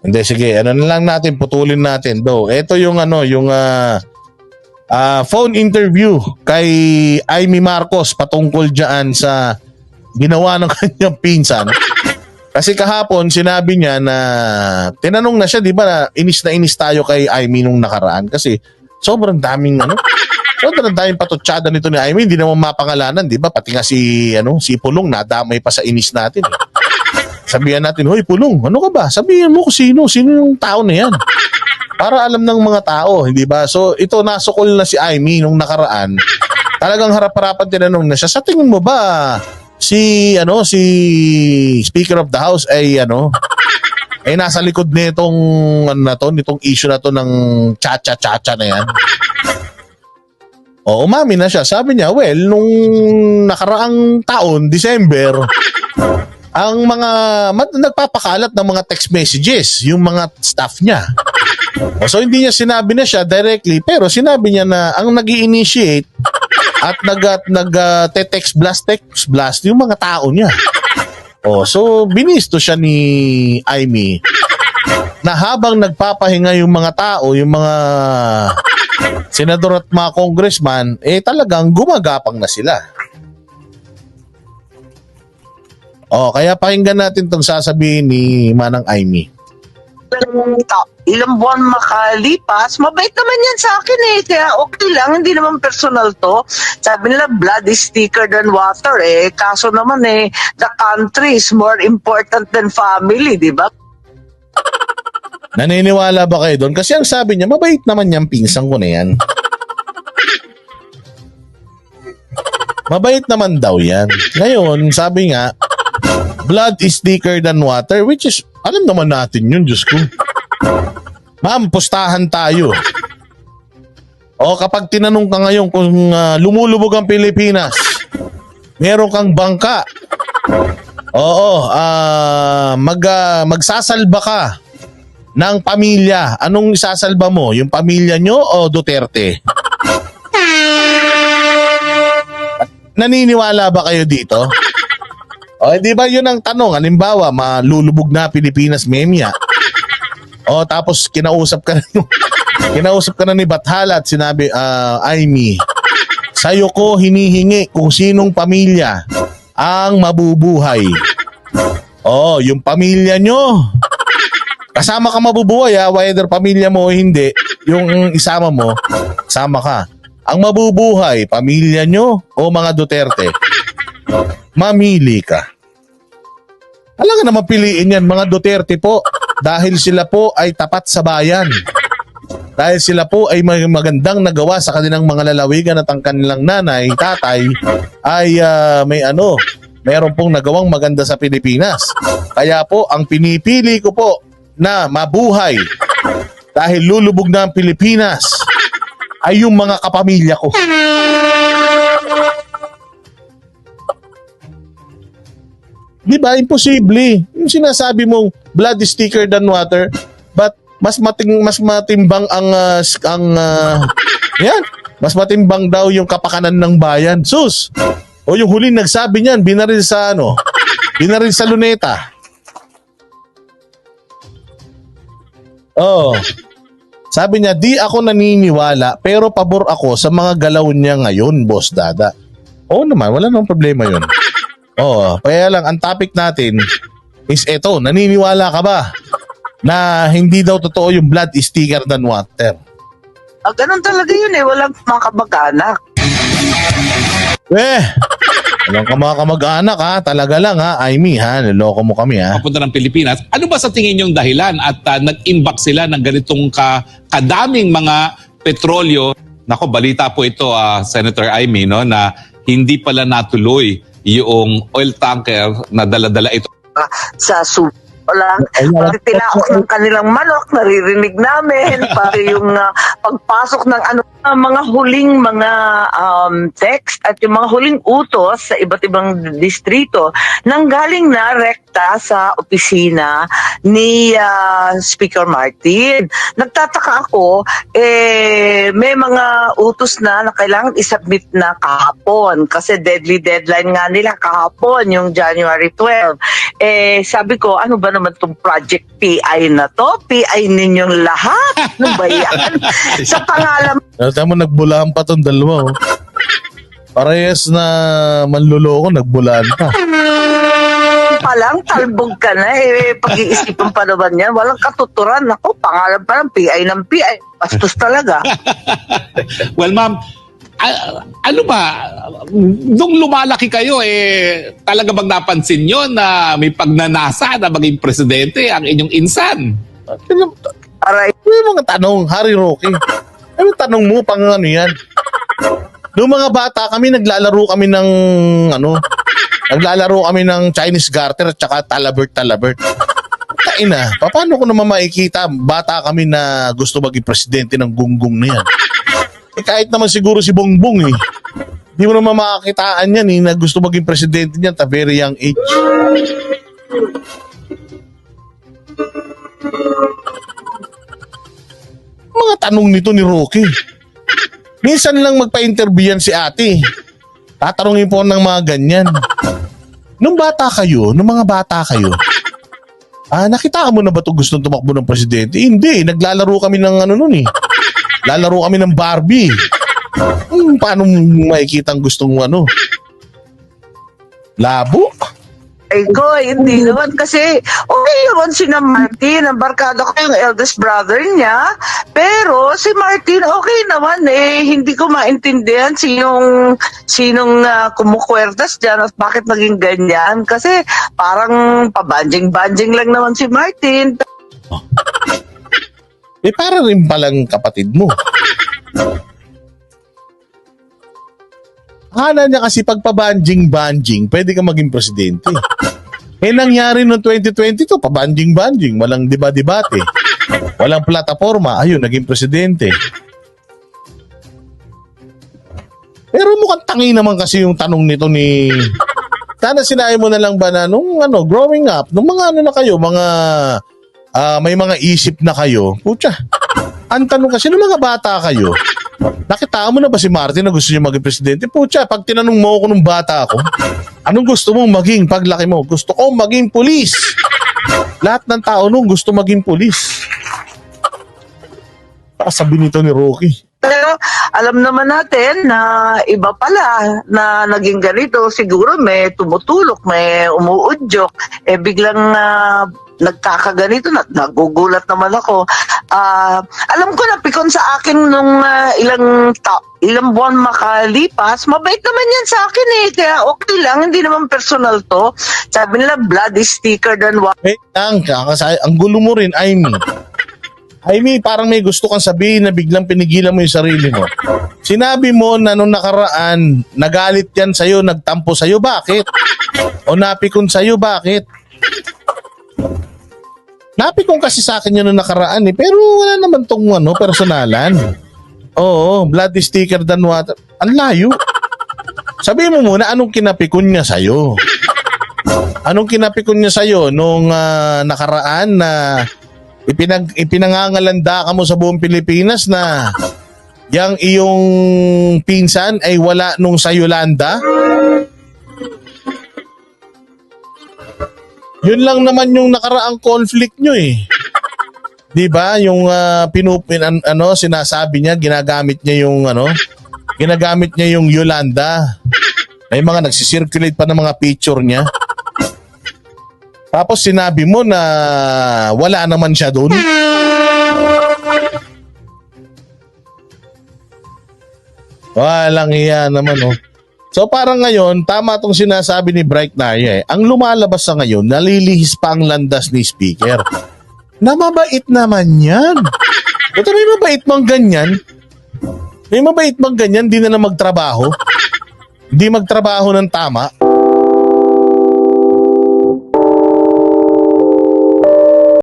Hindi, sige, ano na lang natin, putulin natin. Ito yung phone interview kay Amy Marcos patungkol dyan sa ginawa ng kanyang pinsan. Kasi kahapon sinabi niya na tinanong na siya, di ba, na inis tayo kay Amy nung nakaraan kasi sobrang daming patutsada nito ni Amy, hindi naman mapangalanan, di ba? Pati nga si Pulong nadamay pa sa inis natin. Sabihan natin, "Hoy Pulong, ano ka ba? Sabihin mo kung sino yung tao na yan." Para alam ng mga tao, hindi ba? So ito, nasukol na si Amy nung nakaraan. Talagang harap-harapan tinanong na siya, sa tingin mo ba si Speaker of the House ay nasa likod nitong nitong issue na to ng cha-cha-cha-cha na yan? O, umamin na siya. Sabi niya, well, nung nakaraang taon, December, ang mga nagpapakalat ng mga text messages, yung mga staff niya. So hindi niya sinabi na siya directly, pero sinabi niya na ang nag-i-initiate at nag-text blast yung mga tao niya. So binisto siya ni Amy na habang nagpapahinga yung mga tao, yung mga senador at mga congressman, talagang gumagapang na sila. Kaya pakinggan natin itong sasabihin ni Manang Amy. Ilang buwan makalipas, mabait naman yan sa akin kaya okay lang, hindi naman personal to. Sabi nila, blood is thicker than water kaso naman the country is more important than family, di ba? Naniniwala ba kayo doon? Kasi ang sabi niya, mabait naman yung pinsang ko na yan. Mabait naman daw yan. Ngayon, sabi nga, blood is thicker than water, which is, alam naman natin yun, Diyos ko. Ma'am, pustahan tayo. Kapag tinanong ka ngayon kung lumulubog ang Pilipinas, meron kang bangka. Magsasalba ka ng pamilya. Anong isasalba mo? Yung pamilya nyo o Duterte? Naniniwala ba kayo dito? Di ba yun ang tanong? Halimbawa, malulubog na Pilipinas, memya. Tapos kinausap ka na ni Bathala at sinabi, Amy, sa'yo ko hinihingi kung sinong pamilya ang mabubuhay. Yung pamilya nyo. Kasama ka mabubuhay whether pamilya mo o hindi, yung isama mo, sama ka. Ang mabubuhay, pamilya nyo o mga Duterte? Mamili ka. Alam nga naman piliin yan, mga Duterte po, dahil sila po ay tapat sa bayan. Dahil sila po ay may magandang nagawa sa kanilang mga lalawigan at ang kanilang nanay, tatay, ay mayroon pong nagawang maganda sa Pilipinas. Kaya po, ang pinipili ko po na mabuhay dahil lulubog na ang Pilipinas ay yung mga kapamilya ko. Di ba? Imposible. Yung sinasabi mong blood is thicker than water, but mas matimbang mas matimbang daw yung kapakanan ng bayan. Sus! Yung huling nagsabi niyan, binaril sa luneta. Sabi niya, di ako naniniwala, pero pabor ako sa mga galaw niya ngayon, Boss Dada. Naman, wala namang problema yun. Kaya lang, ang topic natin is eto, naniniwala ka ba na hindi daw totoo yung blood is thicker than water? Ganun talaga yun walang mga kamag-anak. Walang ka mga kamag-anak talaga lang Amy niloko mo kami Papunta ng Pilipinas. Ano ba sa tingin yung dahilan at nag-imbak sila ng ganitong kadaming mga petrolyo? Nako, balita po ito Senator Amy na hindi pala natuloy yung oil tanker na dala-dala ito Sa lang, pati tinaok ng kanilang manok, naririnig namin, pati yung pagpasok ng mga huling mga text at yung mga huling utos sa iba't ibang distrito nang galing na sa opisina ni Speaker Martin. Nagtataka ako, may mga utos na kailangan isubmit na kahapon kasi deadline nga nila kahapon, yung January 12. Sabi ko, ano ba naman itong Project PI na to? PI ninyong lahat? Ano ba yan? Sa pangalan Tama mo, nagbulaan pa tong dalawa. Oh. Parehas na manluloko, nagbulaan pa. pa lang, talbog ka na. Pag-iisipan pa naman yan. Walang katuturan. Ako, pangalan pa ng PI ng PI. Bastos talaga. Well, ma'am, ano ba, nung lumalaki kayo, talaga bang napansin nyo na may pagnanasa na maging presidente ang inyong insan? Aray. May mga tanong, Harry Roque. May tanong mo pang ano yan. Noong mga bata kami, naglalaro kami ng Chinese garter at saka talabert. Kaina, paano ko naman makikita bata kami na gusto maging presidente ng gunggong na yan? Kahit naman siguro si Bongbong Hindi mo naman makakitaan yan na gusto maging presidente niyan at a very young age. Mga tanong nito ni Roque. Minsan lang magpa-interview yan si ate. Tatanungin po ng mga ganyan. Nung mga bata kayo, nakita mo na ba ito gustong tumakbo ng presidente? Hindi, naglalaro kami ng Lalaro kami ng Barbie. Paano makikita ang gustong Labo? Ay ko, hindi naman kasi okay naman si Martin, ang barkada ko yung eldest brother niya, pero si Martin okay naman hindi ko maintindihan sinong kumukwertas dyan at bakit naging ganyan kasi parang pabanjing-banjing lang naman si Martin. Para rin palang kapatid mo. Akala niya kasi pagpabanjing-banjing, pwede ka maging presidente. Nangyari noong 2022, pabanjing-banjing, walang diba-debate, walang plataforma, ayun, naging presidente. Pero mukhang tangi naman kasi yung tanong nito ni... Sana sinabi mo na lang ba na nung growing up, nung mga na kayo, may mga isip na kayo, putya, ang tanong kasi nung mga bata kayo, nakita mo na ba si Martin na gusto niya maging presidente? Putya, pag tinanong mo ako nung bata ako, anong gusto mong maging paglaki mo? Gusto ko maging pulis. Lahat ng tao nung gusto maging pulis. Sabi nito ni Rocky. Pero alam naman natin na iba pala na naging ganito. Siguro may tumutulok, may umuudyok. Biglang nagkakaganito na nagugulat naman ako. Alam ko na pikon sa akin nung ilang buwan makalipas, mabait naman yan sa akin kaya okay lang, hindi naman personal to. Sabi nila, blood is thicker than water. Ang gulo mo rin, Amy, parang may gusto kang sabihin na biglang pinigilan mo yung sarili mo. Sinabi mo na nung nakaraan, nagalit yan sa'yo, nagtampo sa'yo, bakit? O napikon sa'yo, bakit? Napikon kasi sa akin yun nung nakaraan pero wala naman tong personalan. Oo, blood is thicker than water. Ang layo. Sabihin mo muna, anong kinapikon niya sa'yo? Anong kinapikon niya sa'yo nung nakaraan na ipinangangalanda ka mo sa buong Pilipinas na yang iyong pinsan ay wala nung sa Yolanda? Yun lang naman yung nakaraang conflict nyo 'Di ba? Yung sinasabi niya, ginagamit niya yung Yolanda. May mga nagsisirculate pa ng mga picture niya. Tapos sinabi mo na wala naman siya doon. Walang iya naman So parang ngayon, tama itong sinasabi ni Bright Naya Ang lumalabas sa ngayon, nalilihis pa ang landas ni Speaker. Na mabait naman yan. Ito may mabait mang ganyan. May mabait mang ganyan, di na magtrabaho. Di magtrabaho ng tama.